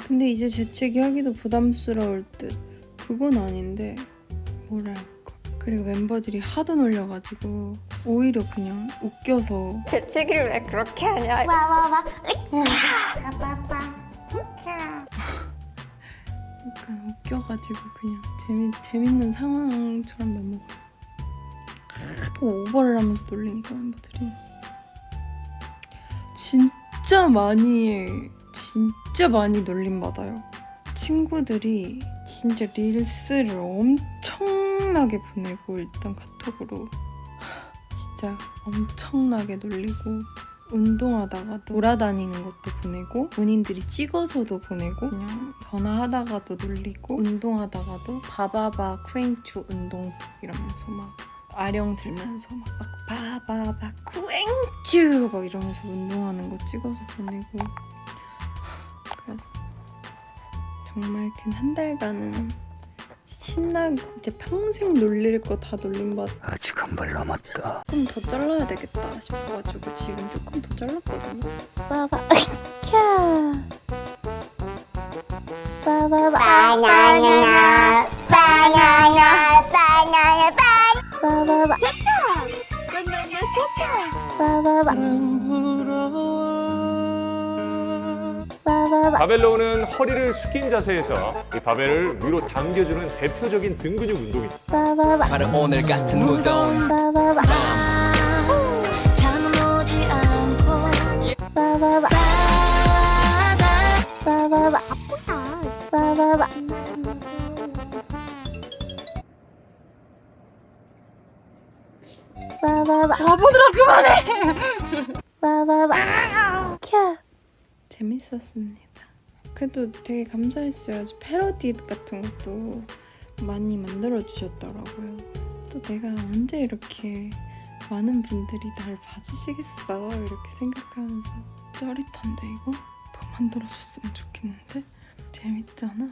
근데 이제 재채기 하기도 부담스러울 듯. 그건 아닌데 뭐랄까. 그리고 멤버들이 하도 놀려가지고 오히려 그냥 웃겨서. 재채기를 왜 그렇게 하냐. 약간 웃겨가지고 그냥 재밌는 상황처럼 넘어가요. 하도 오버를 하면서 놀리니까 멤버들이 진짜 많이 놀림받아요. 친구들이 진짜 릴스를 엄청나게 보내고, 일단 카톡으로 진짜 엄청나게 놀리고, 운동하다가도 돌아다니는 것도 보내고, 본인들이 찍어서도 보내고, 그냥 전화하다가도 놀리고, 운동하다가도 바바바 쿠행추 운동 이러면서 막 아령 들면서 막 바바바 쿠행추 막 이러면서 운동하는 거 찍어서 보내고. 그래서 정말 그 한 달간은 신나게 이제 평생 놀릴 거 다 놀림받아. 아직 한 발 남았다. 조금 더 잘라야 되겠다 싶어가지고 지금 조금 더 잘랐거든요. 빠바 캬 빠바바 바나나 바나나 바나나 빠바바 차차 바나나 차차 빠바바 빠바바. 바벨로우는 허리를 숙인 자세에서 이 바벨을 위로 당겨주는 대표적인 등 근육 운동입니다. 빠바바 바로 오늘 같은 무덤. 빠바바 잠은 오지 않고 빠바바 빠바바 아프다 빠바바 빠바바 바보들아 그만해! 빠바바 캬 재밌었습니다. 그래도 되게 감사했어요. 패러디 같은 것도 많이 만들어주셨더라고요. 또 내가 언제 이렇게 많은 분들이 날 봐주시겠어 이렇게 생각하면서 짜릿한데 이거? 더 만들어줬으면 좋겠는데? 재밌잖아.